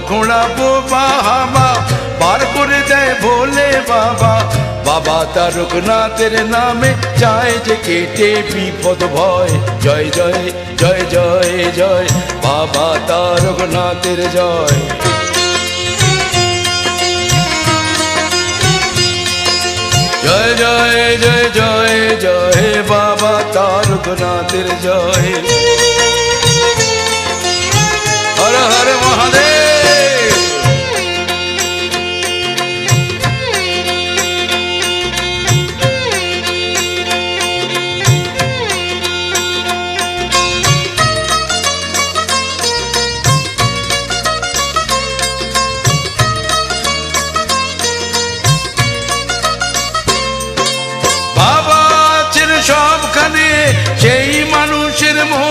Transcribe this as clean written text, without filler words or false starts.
খোঁড়া বোবা হাবা পার করে দেয় ভোলে বাবা। বাবা তারকনাথের নামে যায় যে কেটে বিপদ ভয়। জয় জয় জয় জয় জয় বাবা তারকনাথের জয়। জয় জয় জয় জয় জয় বাবা তারকনাথের জয়। হর হর মহাদেব।